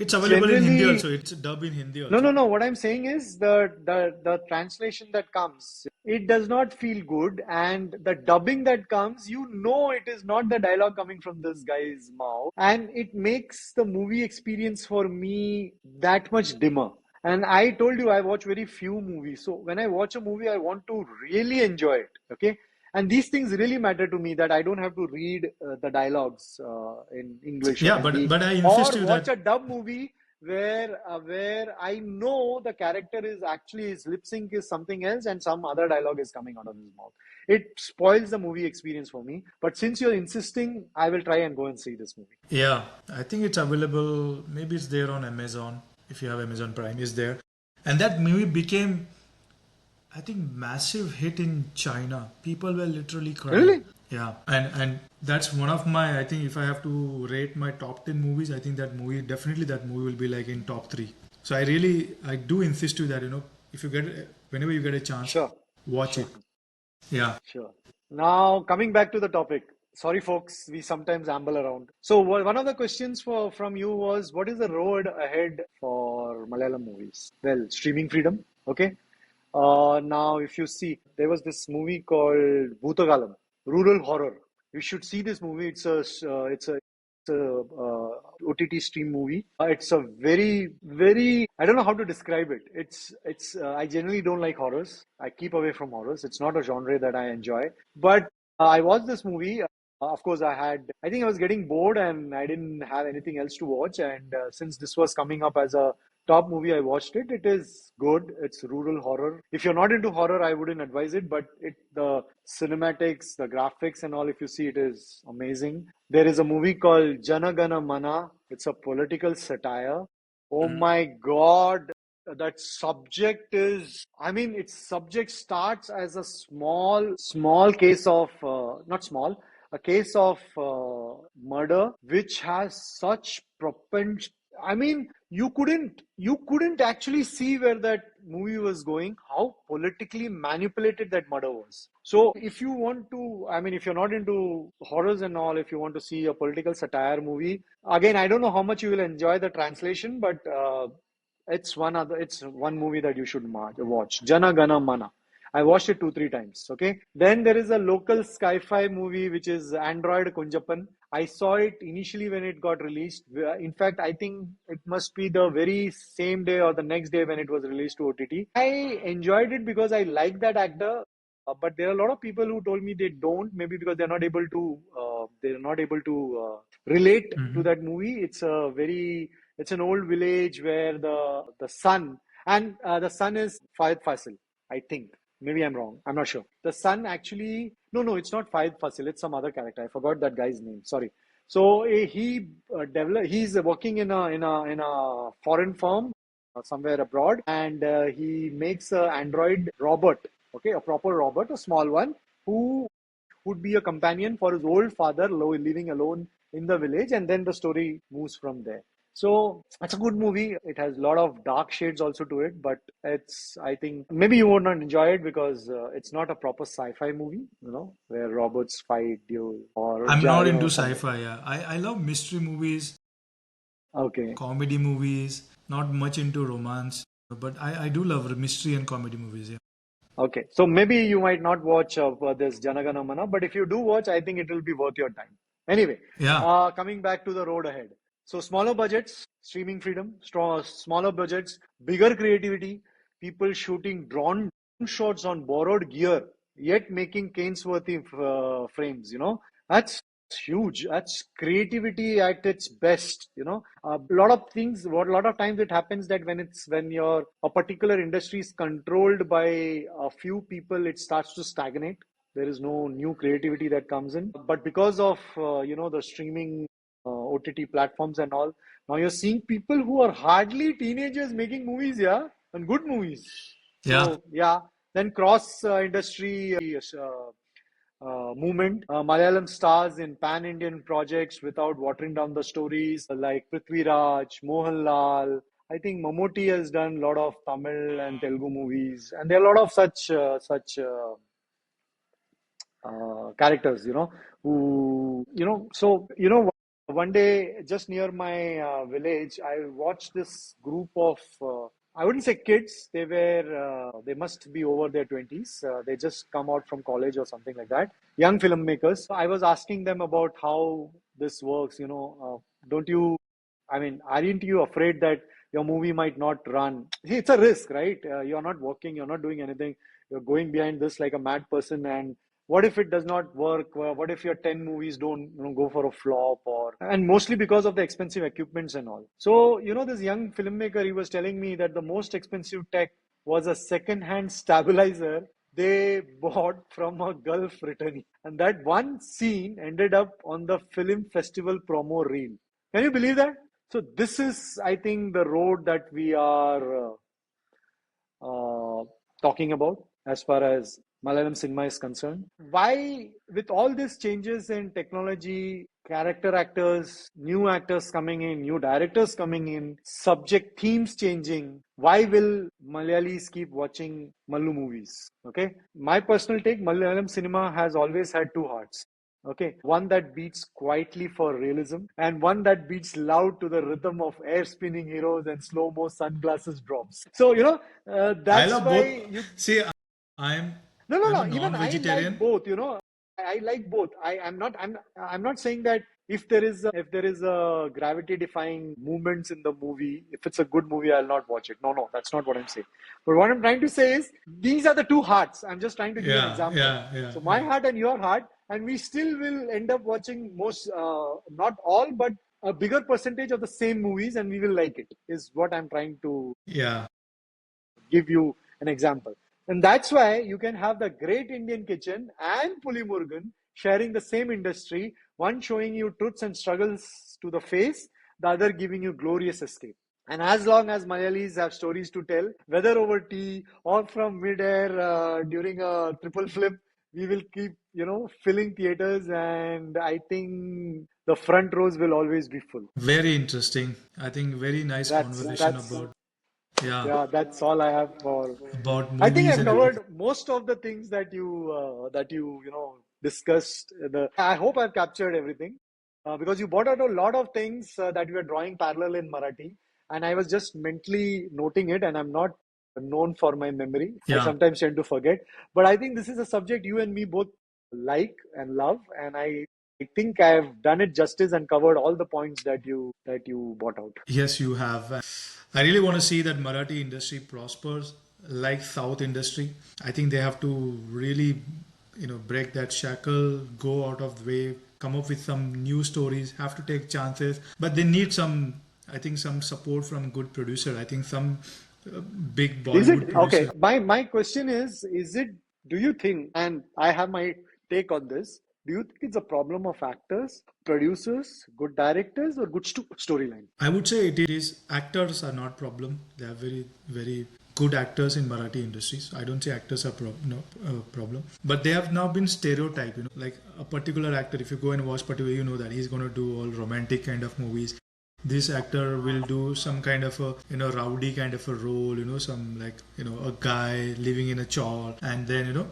It's available in Hindi generally. also. It's dubbed in Hindi No, no, also. no. What I'm saying is the translation that comes, it does not feel good, and the dubbing that comes, you know, it is not the dialogue coming from this guy's mouth, and it makes the movie experience for me that much dimmer. And I told you I watch very few movies, so when I watch a movie, I want to really enjoy it. Okay, and these things really matter to me that I don't have to read the dialogues in English or Yeah, but Hindi but I insist or you watch that a dub movie where I know the character is actually his lip sync is something else and some other dialogue is coming out of his mouth. It spoils the movie experience for me. But since you're insisting, I will try and go and see this movie. yeah, I think it's available. Maybe it's there on Amazon. If you have Amazon Prime, is there. And that movie became, I think, massive hit in China. People were literally crying. Really? Yeah, and that's one of my. I think if I have to rate my top 10 movies, I think that movie will be like in top three. So I do insist to that. If you get whenever you get a chance, Sure. watch Sure. it. Yeah. Sure. Now, coming back to the topic. Sorry, folks, we sometimes amble around. So, one of the questions from you was, what is the road ahead for Malayalam movies? Well, streaming freedom. Okay. Now, if you see, there was this movie called Bhutagalam, Rural Horror. You should see this movie. It's a OTT stream movie. It's a very, I don't know how to describe it. I generally don't like horrors. I keep away from horrors. It's not a genre that I enjoy. But I watched this movie. Of course, I think I was getting bored and I didn't have anything else to watch. And since this was coming up as a top movie, I watched it. It is good. It's rural horror. If you're not into horror, I wouldn't advise it, but the cinematics, the graphics and all, if you see, it is amazing. There is a movie called Jana Gana Mana. It's a political satire. Oh my God. That subject is, I mean, its subject starts as a small case of, not small, a case of murder, which has such propensity. I mean, you couldn't actually see where that movie was going, how politically manipulated that murder was. So if you want to, I mean, if you're not into horrors and all, if you want to see a political satire movie, again, I don't know how much you will enjoy the translation, but it's one movie that you should watch. Jana Gana Mana. I watched it 2-3 times. Okay. Then there is a local sci-fi movie which is Android Kunjapan. I saw it initially when it got released. In fact, I think it must be the very same day or the next day when it was released to OTT. I enjoyed it because I like that actor. But there are a lot of people who told me they don't, maybe because they're not able to relate to Hmm. that movie. It's an old village where the son is Fahid Fasil, I think. Maybe I'm wrong. I'm not sure. The son actually, no, it's not Fahid Fasil. It's some other character. I forgot that guy's name. Sorry. So he's working in a foreign firm somewhere abroad, and he makes an android robot. Okay, a proper robot, a small one, who would be a companion for his old father living alone in the village, and then the story moves from there. So it's a good movie. It has a lot of dark shades also to it, but I think maybe you would not enjoy it because it's not a proper sci-fi movie, where robots fight duel or I'm not into something. sci-fi. Yeah, I love mystery movies, Okay. comedy movies. Not much into romance, but I do love mystery and comedy movies. Yeah. Okay. So maybe you might not watch this Janagana Mana, but if you do watch, I think it will be worth your time. Anyway, Yeah. coming back to the road ahead. So smaller budgets, streaming freedom, smaller budgets, bigger creativity, people shooting drone shots on borrowed gear, yet making Keynesworthy frames, That's huge. That's creativity at its best, A lot of things, what a lot of times it happens that when your a particular industry is controlled by a few people, it starts to stagnate. There is no new creativity that comes in. But because of the streaming OTT platforms and all, now you're seeing people who are hardly teenagers making movies, yeah, and good movies. Yeah. So yeah, then cross industry movement. Malayalam stars in pan-Indian projects without watering down the stories, like Prithvi Raj, Mohanlal. I think Mammootty has done a lot of Tamil and Telugu movies, and there are a lot of such characters, one day just near my village, I watched this group of, I wouldn't say kids, they must be over their 20s. They just come out from college or something like that. Young filmmakers. I was asking them about how this works, don't you, I mean, aren't you afraid that your movie might not run? See, it's a risk, right? You're not working, you're not doing anything. You're going behind this like a mad person, and what if it does not work? What if your 10 movies don't go for a flop? And mostly because of the expensive equipments and all. So, this young filmmaker, he was telling me that the most expensive tech was a second-hand stabilizer they bought from a Gulf fraternity. And that one scene ended up on the film festival promo reel. Can you believe that? So this is, I think, the road that we are talking about as far as Malayalam cinema is concerned. Why, with all these changes in technology, character actors, new actors coming in, new directors coming in, subject themes changing, why will Malayalis keep watching Mallu movies? Okay, my personal take, Malayalam cinema has always had two hearts. Okay, one that beats quietly for realism, and one that beats loud to the rhythm of air spinning heroes and slow mo sunglasses drops. So, I that's love both. why you. See, I'm No, no, I'm a no. Even I like non-vegetarian. both. I like both. I'm not saying that if there is a gravity defying movements in the movie, if it's a good movie, I'll not watch it. No, no, that's not what I'm saying. But what I'm trying to say is these are the two hearts. I'm just trying to give an Yeah, example. yeah, yeah, So my yeah. heart and your heart, and we still will end up watching most, not all, but a bigger percentage of the same movies, and we will like it. Is what I'm trying to Yeah. give you an example. And that's why you can have the Great Indian Kitchen and Puli Murugan sharing the same industry, one showing you truths and struggles to the face, the other giving you glorious escape. And as long as Malayalis have stories to tell, whether over tea or from midair during a triple flip, we will keep, filling theaters. And I think the front rows will always be full. Very interesting. I think very nice conversation That's about, yeah, Yeah, that's all I have for. about I think movies I've and everything. covered most of the things that discussed. I hope I've captured everything because you brought out a lot of things that you are drawing parallel in Marathi, and I was just mentally noting it, and I'm not known for my memory. I Yeah. sometimes tend to forget, but I think this is a subject you and me both like and love, and I think I've done it justice and covered all the points that you brought out. Yes, you have. I really want to see that Marathi industry prospers like South industry. I think they have to really, break that shackle, go out of the way, come up with some new stories, have to take chances. But they need some, I think, some support from good producer. I think some big Is Bollywood it okay? producer. My question is it, do you think, and I have my take on this, do you think it's a problem of actors, producers, good directors, or good storyline? I would say it is actors are not problem. They are very very good actors in Marathi industries. I don't say actors are problem, but they have now been stereotyped. Like a particular actor. If you go and watch particular, you know that he's going to do all romantic kind of movies. This actor will do some kind of a rowdy kind of a role. Some like a guy living in a chawl, and then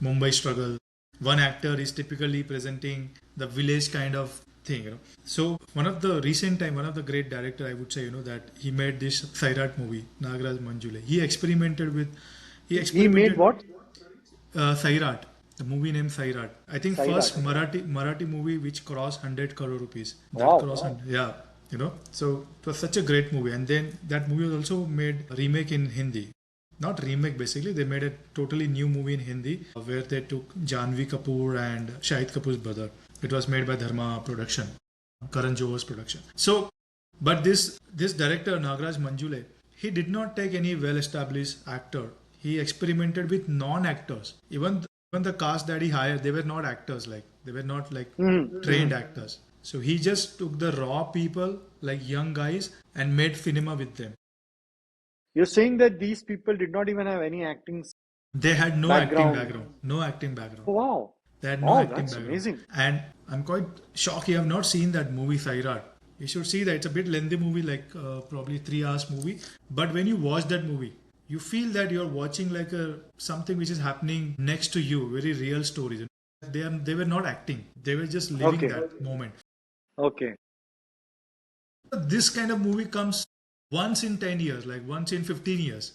Mumbai struggle. One actor is typically presenting the village kind of thing. So one of the great director, I would say, that he made this Sairat movie, Nagraj Manjule. He He made experimented what? Sairat, the movie named Sairat. I think Sairat. first Marathi movie which crossed 100 crore rupees. That Wow. crossed, yeah. So it was such a great movie, and then that movie was also made a remake in Hindi. Not remake, basically they made a totally new movie in Hindi where they took Janvi Kapoor and Shahid Kapoor's brother. It was made by Dharma Production, Karan Johar's production. So, but this director Nagraj Manjule, he did not take any well-established actor. He experimented with non-actors. Even the cast that he hired, they were not actors. Like they were not like trained actors. So he just took the raw people, like young guys, and made cinema with them. You're saying that these people did not even have any acting They had no acting background. background. No acting background. Oh, wow. They had no Oh, acting that's background. amazing. And I'm quite shocked you have not seen that movie Sairat. You should see that. It's a bit lengthy movie, like probably 3 hours movie. But when you watch that movie, you feel that you're watching like a something which is happening next to you, very real stories. They were not acting. They were just living Okay. that moment. Okay. This kind of movie comes once in 10 years, like once in 15 years.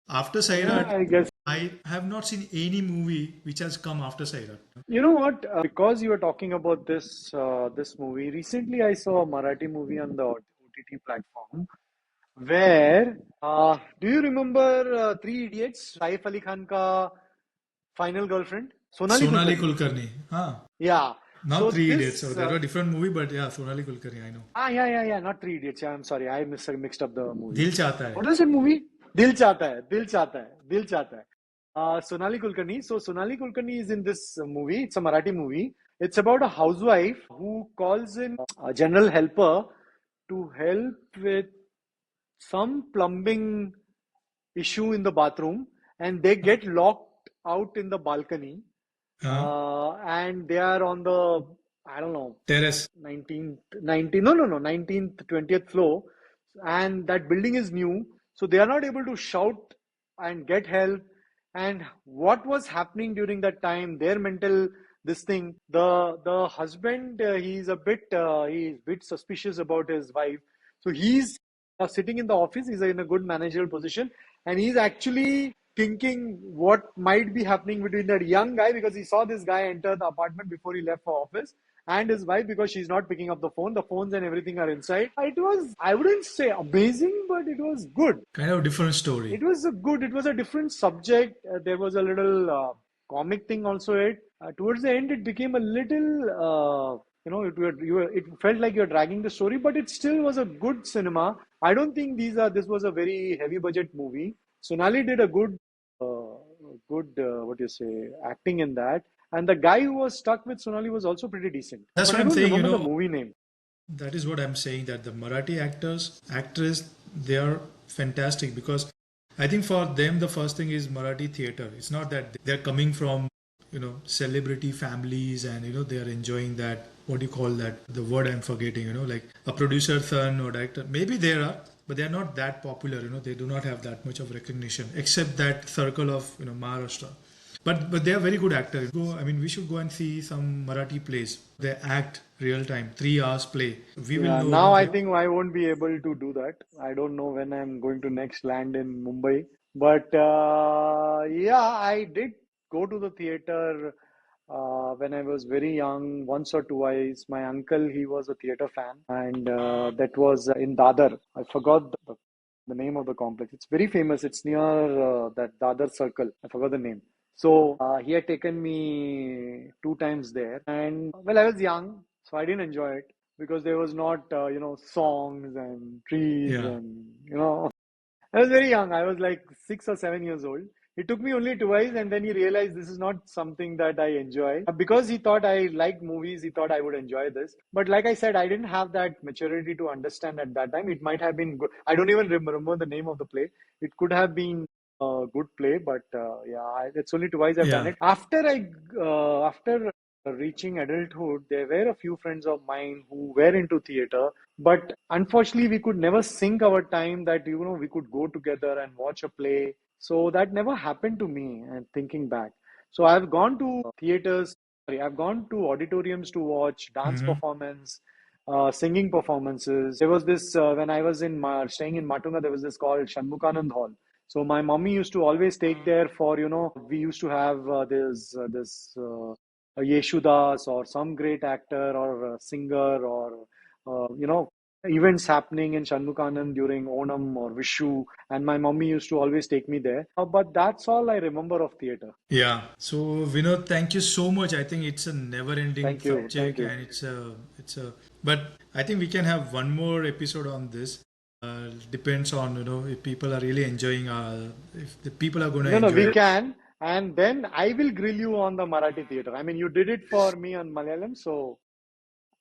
After Yeah, Sairat, I guess. I have not seen any movie which has come after Sairat. You know what? Because you were talking about this movie, recently I saw a Marathi movie on the OTT platform where do you remember Three Idiots? Saif Ali Khan ka final girlfriend, Sonali Sonali Kulkarni. Kulkarni. Huh. Yeah. Now So Three Idiots. So this there were different movie, but yeah, Sonali Kulkarni, I know. yeah, not Three Idiots. Yeah, I'm sorry, I mixed up the movies. Dil Chahta Hai. What was that movie? Dil Chahta Hai, Dil Chahta Hai, Dil Chahta Hai. Sonali Kulkarni. So Sonali Kulkarni is in this movie. It's a Marathi movie. It's about a housewife who calls in a general helper to help with some plumbing issue in the bathroom, and they get locked out in the balcony, Huh? and they are on the, I don't know, Terrace. 19th, 19, no, 19th, 20th floor, and that building is new, so they are not able to shout and get help. And what was happening during that time, their mental, this thing, the husband, he's a bit suspicious about his wife, so he's sitting in the office, he's in a good managerial position, and he's actually thinking what might be happening between that young guy, because he saw this guy enter the apartment before he left for office, and his wife, because she's not picking up the phone. The phones and everything are inside. It was, I wouldn't say amazing, but it was good. Kind of different story. It was a different subject. There was a little comic thing also. Towards the end, it became a little, it felt like you're dragging the story, but it still was a good cinema. I don't think this was a very heavy budget movie. Sonali did a what do you say, acting in that. And the guy who was stuck with Sonali was also pretty decent. That's But what I I'm don't saying, remember the movie name. that is what I'm saying, that the Marathi actors, actress, they are fantastic because I think for them the first thing is Marathi theater. It's not that they're coming from, celebrity families and, they are enjoying that. What do you call that? The word I'm forgetting, like a producer son or director. Maybe there are, but they're not that popular, they do not have that much of recognition except that circle of, Maharashtra. But they are very good actors. We should go and see some Marathi plays. They act real time, 3 hours play. We will Yeah, know. now I think I won't be able to do that. I don't know when I'm going to next land in Mumbai. But yeah, I did go to the theater when I was very young, once or twice. My uncle, he was a theater fan, and that was in Dadar. I forgot the name of the complex. It's very famous. It's near that Dadar Circle. I forgot the name. So he had taken me two times there, and well, I was young, so I didn't enjoy it because there was not, songs and trees Yeah. and, I was very young. I was like 6 or 7 years old. He took me only twice, and then he realized this is not something that I enjoy. Because he thought I liked movies, he thought I would enjoy this. But like I said, I didn't have that maturity to understand at that time. It might have been good. I don't even remember the name of the play. It could have been a good play, but yeah, it's only twice I've done Yeah. it. After reaching adulthood, there were a few friends of mine who were into theater, but unfortunately, we could never sync our time that, we could go together and watch a play. So that never happened to me, and thinking back. So I've gone to theaters, sorry, I've gone to auditoriums to watch dance Hmm. performance, singing performances. There was this, when I was staying in Matunga, there was this called Shanmukanand Hall. So my mommy used to always take there for, we used to have a Yeshudas or some great actor or singer or, events happening in Shanmukanand during Onam or Vishu. And my mommy used to always take me there. But that's all I remember of theater. Yeah. So Vinod, thank you so much. I think it's a never-ending Thank you. Thank subject, you. and but I think we can have one more episode on this. Depends on if people are really enjoying. If the people are going to No, enjoy we it. can. And then I will grill you on the Marathi theater. I mean, you did it for me on Malayalam, so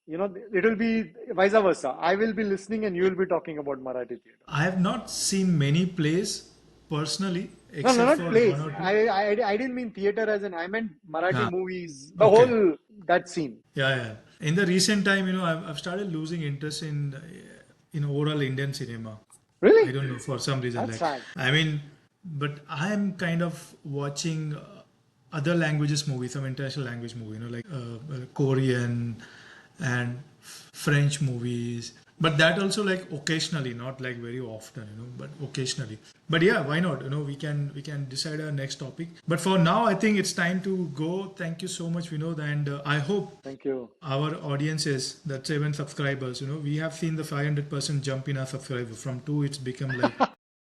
it will be vice versa. I will be listening and you will be talking about Marathi theater. I have not seen many plays personally, No, no, except not for plays. one or two. I didn't mean theater as in, I meant Marathi Ah, movies, the okay. whole, that scene. Yeah, yeah. In the recent time, I've started losing interest in overall Indian cinema. I Really? don't know, for some reason. That's Like, sad. I mean, but I am kind of watching other languages movies, some international language movie, like Korean and French movies. But that also like occasionally, not like very often, but occasionally. But yeah, why not? We can decide our next topic. But for now, I think it's time to go. Thank you so much, Vinod, and I hope Thank you. our audiences, the 7 subscribers, we have seen the 500% jump in our subscribers. From two, it's become like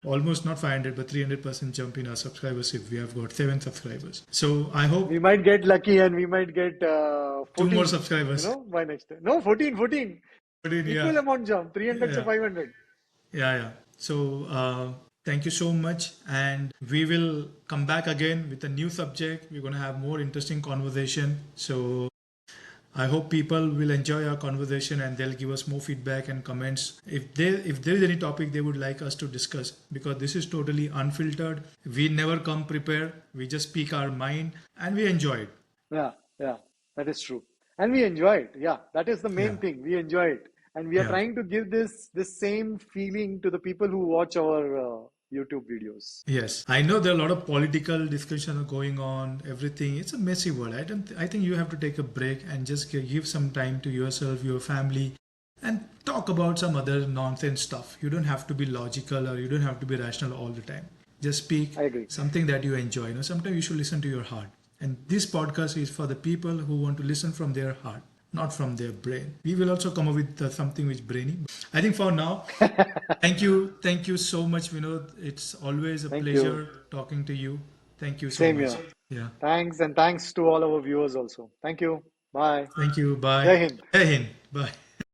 almost not 500, but 300% jump in our subscribers if we have got 7 subscribers. So I We hope might get lucky and we might get two more 14, subscribers. by next time. No, 14, 14. But yeah, Equal amount jump, 300 to yeah, 500. yeah, yeah. So thank you so much, and we will come back again with a new subject. We're gonna have more interesting conversation. So I hope people will enjoy our conversation and they'll give us more feedback and comments if there is any topic they would like us to discuss, because this is totally unfiltered. We never come prepared. We just speak our mind and we enjoy it. Yeah, yeah, that is true. And we enjoy it. Yeah, that is the Yeah. main thing. We enjoy it. And we are Yeah. trying to give this same feeling to the people who watch our YouTube videos. Yes, I know there are a lot of political discussion going on. Everything, it's a messy world. I think you have to take a break and just give some time to yourself, your family, and talk about some other nonsense stuff. You don't have to be logical or you don't have to be rational all the time. Just speak I agree. something that you enjoy. Sometimes you should listen to your heart. And this podcast is for the people who want to listen from their heart, not from their brain. We will also come up with something which brainy. I think for now, thank you so much, Vinod. It's always a Thank pleasure you. talking to you. Thank you so Same much. here. Yeah. Thanks, and thanks to all our viewers also. Thank you. Bye. Thank you. Bye. Jai Hind. Jai Hind. Bye.